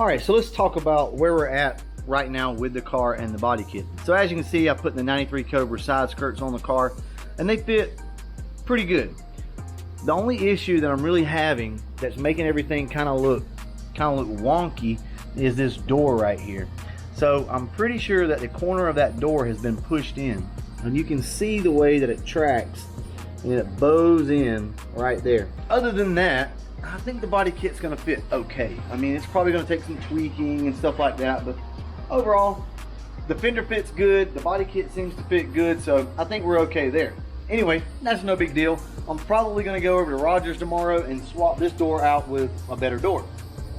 All right, so let's talk about where we're at right now with the car and the body kit. So as you can see, I put the 93 Cobra side skirts on the car and they fit pretty good. The only issue that I'm really having that's making everything kind of look wonky is this door right here. So I'm pretty sure that the corner of that door has been pushed in, and you can see the way that it tracks and it bows in right there. Other than that, I think the body kit's gonna fit okay. I mean, it's probably gonna take some tweaking and stuff like that, but overall, the fender fits good, the body kit seems to fit good, so I think we're okay there. Anyway, that's no big deal. I'm probably gonna go over to Rogers tomorrow and swap this door out with a better door.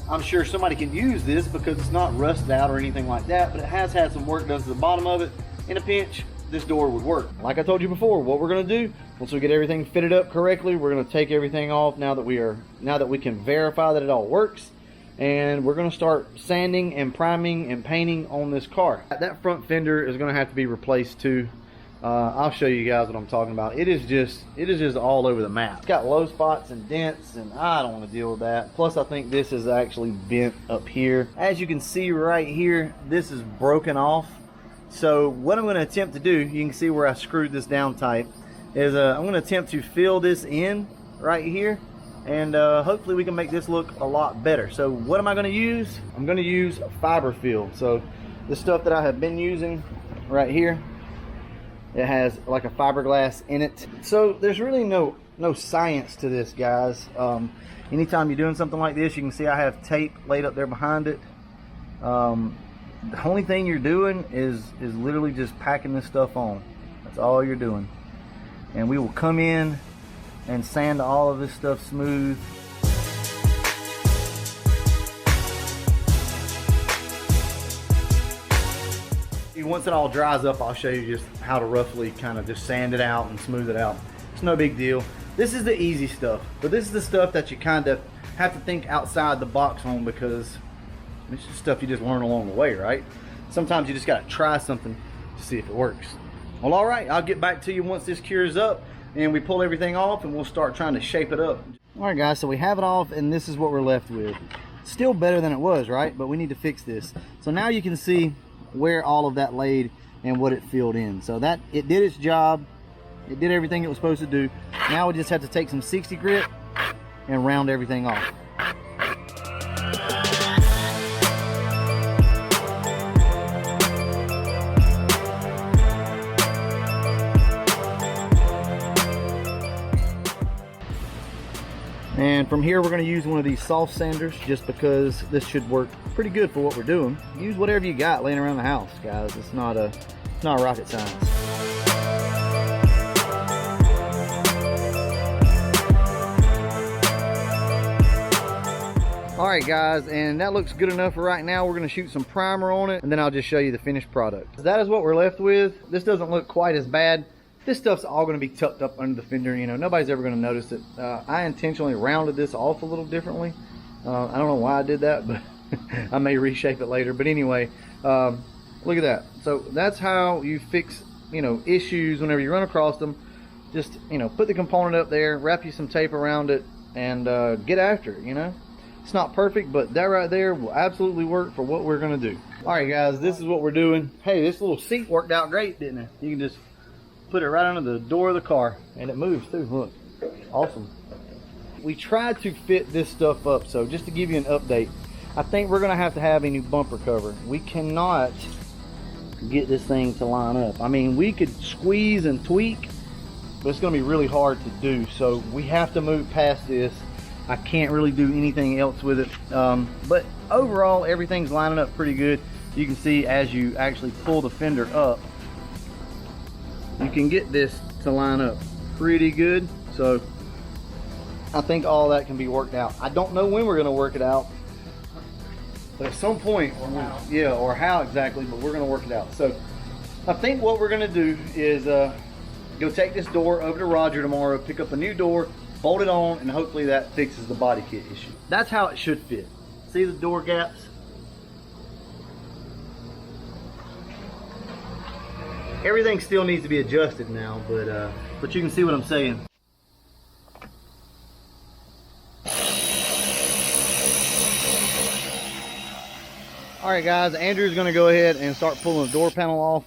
I'm sure somebody can use this because it's not rusted out or anything like that, but it has had some work done to the bottom of it. In a pinch, this door would work. Like I told you before, what we're gonna do, once we get everything fitted up correctly, we're gonna take everything off now that we can verify that it all works, and we're gonna start sanding and priming and painting on this car. That front fender is gonna have to be replaced too. I'll show you guys what I'm talking about. It is just all over the map. It's got low spots and dents, and I don't want to deal with that. Plus, I think this is actually bent up here. As you can see right here, this is broken off. So what I'm going to attempt to do, you can see where I screwed this down tight, is I'm going to attempt to fill this in right here, and hopefully we can make this look a lot better. So what am I going to use? I'm going to use fiber fill. So the stuff that I have been using right here, it has like a fiberglass in it. So there's really no science to this, guys. Anytime you're doing something like this, you can see I have tape laid up there behind it. The only thing you're doing is literally just packing this stuff on. That's all you're doing. And we will come in and sand all of this stuff smooth. Once it all dries up, I'll show you just how to roughly kind of just sand it out and smooth it out. It's no big deal. This is the easy stuff, but this is the stuff that you kind of have to think outside the box on, because it's just stuff you just learn along the way, right? Sometimes you just got to try something to see if it works. Well, all right, I'll get back to you once this cures up and we pull everything off, and we'll start trying to shape it up. All right, guys, so we have it off, and this is what we're left with. Still better than it was, right? But we need to fix this. So now you can see where all of that laid and what it filled in. So that it did its job. It did everything it was supposed to do. Now we just have to take some 60 grit and round everything off. And from here, we're going to use one of these soft sanders, just because this should work pretty good for what we're doing. Use whatever you got laying around the house, guys. It's not rocket science. All right, guys, and that looks good enough for right now. We're going to shoot some primer on it, and then I'll just show you the finished product. That is what we're left with. This doesn't look quite as bad. This stuff's all going to be tucked up under the fender. You know, nobody's ever going to notice it. I intentionally rounded this off a little differently. I don't know why I did that, but I may reshape it later. But anyway, look at that. So that's how you fix, issues whenever you run across them. Just, put the component up there, wrap you some tape around it, and get after it, It's not perfect, but that right there will absolutely work for what we're going to do. All right, guys, this is what we're doing. Hey, this little seat worked out great, didn't it? You can just put it right under the door of the car, and it moves too. Look, awesome. We tried to fit this stuff up, so just to give you an update, I think we're gonna have to have a new bumper cover. We cannot get this thing to line up. I mean, we could squeeze and tweak, but it's gonna be really hard to do, so we have to move past this. I can't really do anything else with it, but overall everything's lining up pretty good. You can see as you actually pull the fender up, you can get this to line up pretty good. So I think all that can be worked out. I don't know when we're going to work it out, but at some point, or how exactly, but we're going to work it out. So I think what we're going to do is go take this door over to Roger tomorrow, pick up a new door, bolt it on, and hopefully that fixes the body kit issue. That's how it should fit. See the door gaps? Everything still needs to be adjusted now, but you can see what I'm saying. All right, guys, Andrew's gonna go ahead and start pulling the door panel off.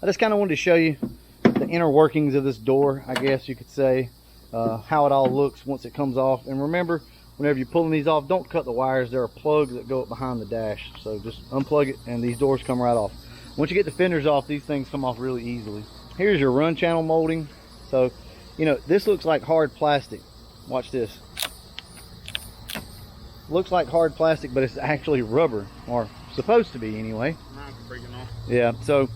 I just kind of wanted to show you the inner workings of this door, I guess you could say, how it all looks once it comes off. And remember, whenever you're pulling these off, don't cut the wires. There are plugs that go up behind the dash, so just unplug it and these doors come right off. Once you get the fenders off, these things come off really easily. Here's your run channel molding. So, you know, this looks like hard plastic. Watch this. Looks like hard plastic, but it's actually rubber, or supposed to be anyway. Mine's breaking off. Yeah, so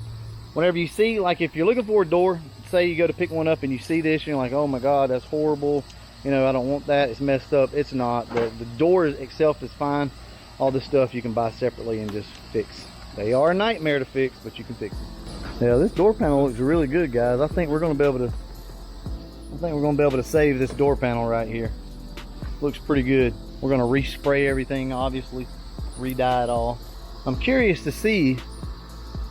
whenever you see, like if you're looking for a door, say you go to pick one up and you see this, you're like, oh my God, that's horrible. You know, I don't want that, it's messed up. It's not. The door itself is fine. All this stuff you can buy separately and just fix. They are a nightmare to fix, but you can fix it. Yeah, this door panel looks really good, guys. I think we're gonna be able to save this door panel right here. Looks pretty good. We're gonna respray everything, obviously, re-dye it all. I'm curious to see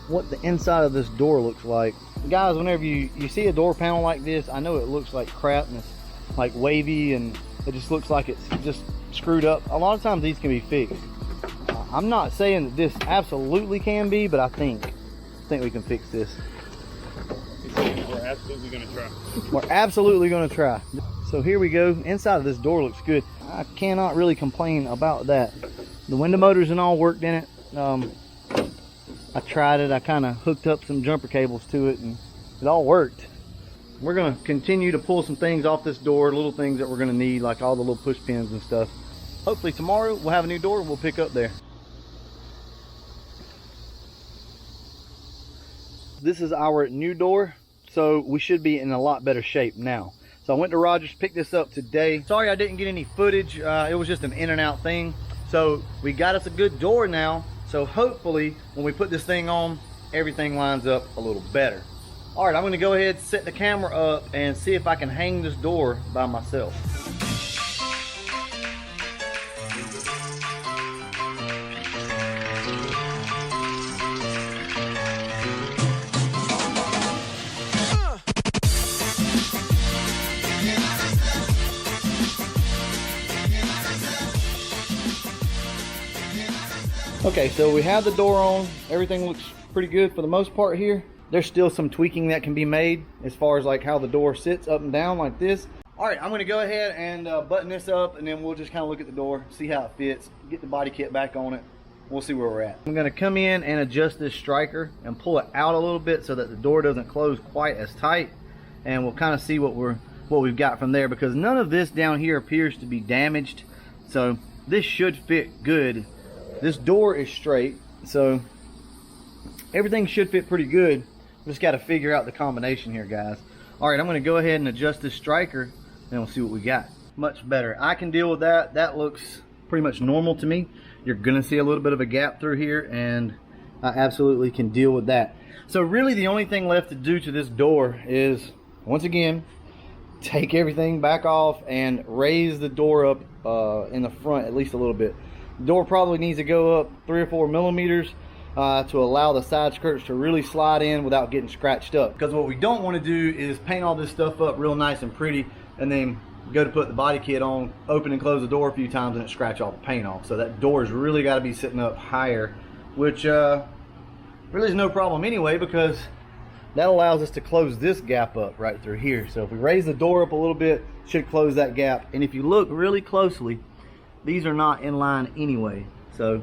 what the inside of this door looks like. Guys, whenever you see a door panel like this, I know it looks like crap and it's like wavy and it just looks like it's just screwed up. A lot of times these can be fixed. I'm not saying that this absolutely can be, but I think we can fix this. We're absolutely gonna try. We're absolutely gonna try. So here we go. Inside of this door looks good. I cannot really complain about that. The window motors and all worked in it. I tried it. I kind of hooked up some jumper cables to it and it all worked. We're gonna continue to pull some things off this door, little things that we're gonna need, like all the little push pins and stuff. Hopefully tomorrow we'll have a new door and we'll pick up there. This is our new door, so we should be in a lot better shape now. So I went to Rogers, picked this up today. Sorry I didn't get any footage. It was just an in and out thing. So we got us a good door now. So hopefully when we put this thing on, everything lines up a little better. All right, I'm gonna go ahead and set the camera up and see if I can hang this door by myself. Okay, so we have the door on. Everything looks pretty good for the most part here. There's still some tweaking that can be made as far as like how the door sits up and down like this. All right, I'm gonna go ahead and button this up and then we'll just kind of look at the door, see how it fits, get the body kit back on it. We'll see where we're at. I'm gonna come in and adjust this striker and pull it out a little bit so that the door doesn't close quite as tight. And we'll kind of see what we've got from there, because none of this down here appears to be damaged. So this should fit good. This door is straight, so everything should fit pretty good. We just got to figure out the combination here, guys. All right, I'm going to go ahead and adjust this striker, and we'll see what we got. Much better. I can deal with that. That looks pretty much normal to me. You're going to see a little bit of a gap through here, and I absolutely can deal with that. So really the only thing left to do to this door is, once again, take everything back off and raise the door up in the front at least a little bit. The door probably needs to go up 3 or 4 millimeters to allow the side skirts to really slide in without getting scratched up. Because what we don't want to do is paint all this stuff up real nice and pretty and then go to put the body kit on, open and close the door a few times and it scratch all the paint off. So that door's really got to be sitting up higher, which really is no problem anyway, because that allows us to close this gap up right through here. So if we raise the door up a little bit, it should close that gap. And if you look really closely, these are not in line anyway. So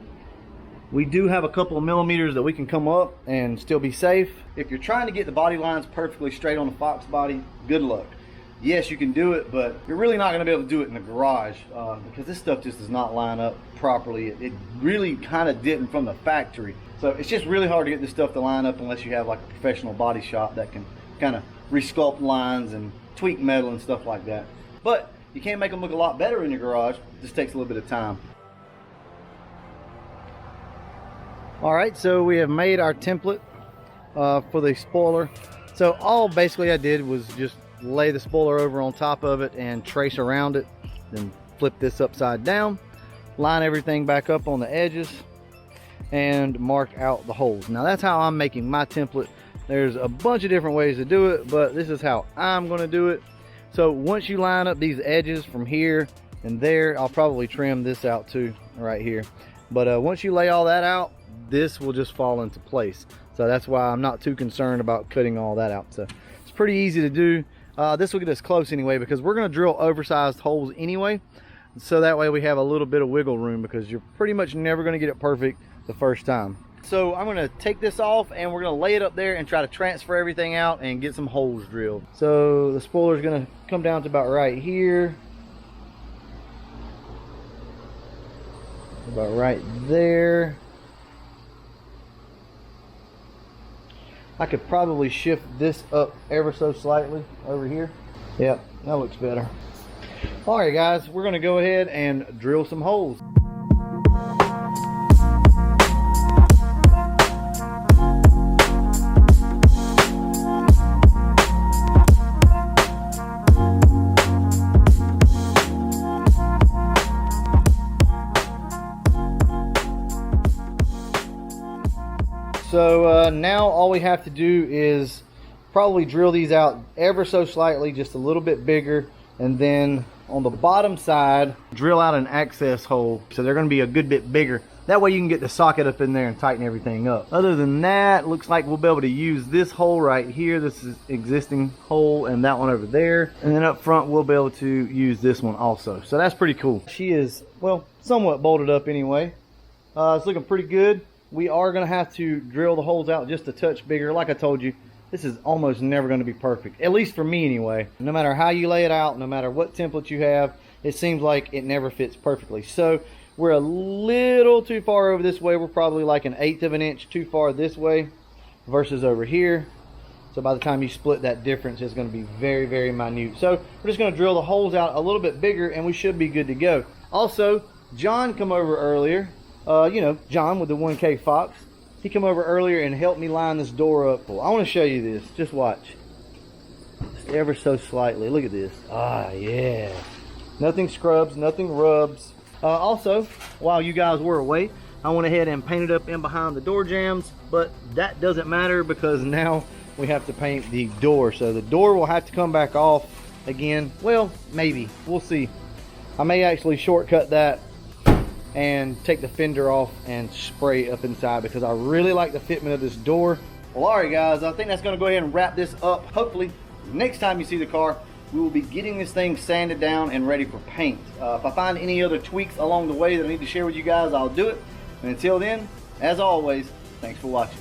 we do have a couple of millimeters that we can come up and still be safe. If you're trying to get the body lines perfectly straight on the FOXBODY, good luck. Yes, you can do it, but you're really not going to be able to do it in the garage because this stuff just does not line up properly. It really kind of didn't from the factory. So it's just really hard to get this stuff to line up unless you have like a professional body shop that can kind of resculpt lines and tweak metal and stuff like that. But you can make them look a lot better in your garage. It just takes a little bit of time. Alright, so we have made our template for the spoiler. So all basically I did was just lay the spoiler over on top of it and trace around it. Then flip this upside down, line everything back up on the edges, and mark out the holes. Now that's how I'm making my template. There's a bunch of different ways to do it, but this is how I'm going to do it. So once you line up these edges from here and there, I'll probably trim this out too right here. But once you lay all that out, this will just fall into place. So that's why I'm not too concerned about cutting all that out. So it's pretty easy to do. This will get us close anyway, because we're going to drill oversized holes anyway. So that way we have a little bit of wiggle room, because you're pretty much never going to get it perfect the first time. So I'm going to take this off and we're going to lay it up there and try to transfer everything out and get some holes drilled. So the spoiler is going to come down to about right here. About right there. I could probably shift this up ever so slightly over here. Yep, that looks better. All right, guys, we're going to go ahead and drill some holes. So now all we have to do is probably drill these out ever so slightly, just a little bit bigger, and then on the bottom side drill out an access hole, so they're going to be a good bit bigger. That way you can get the socket up in there and tighten everything up. Other than that, looks like we'll be able to use this hole right here. This is existing hole, and that one over there, and then up front we'll be able to use this one also. So that's pretty cool. She is, well, somewhat bolted up anyway. It's looking pretty good. We are going to have to drill the holes out just a touch bigger. Like I told you, this is almost never going to be perfect, at least for me anyway. No matter how you lay it out, no matter what template you have, it seems like it never fits perfectly. So we're a little too far over this way. We're probably like 1/8 of an inch too far this way versus over here. So by the time you split that difference, it's going to be very, very minute. So we're just going to drill the holes out a little bit bigger and we should be good to go. Also, John come over earlier. You know, John with the 1K Fox. He came over earlier and helped me line this door up. I want to show you this. Just watch. Just ever so slightly. Look at this. Ah, yeah. Nothing scrubs, nothing rubs. Also, while you guys were away, I went ahead and painted up in behind the door jambs, but that doesn't matter because now we have to paint the door. So the door will have to come back off again. Well, maybe. We'll see. I may actually shortcut that and take the fender off and spray up inside because I really like the fitment of this door. Well, alright guys, I think that's going to go ahead and wrap this up. Hopefully, next time you see the car, we will be getting this thing sanded down and ready for paint. If I find any other tweaks along the way that I need to share with you guys, I'll do it. And until then, as always, thanks for watching.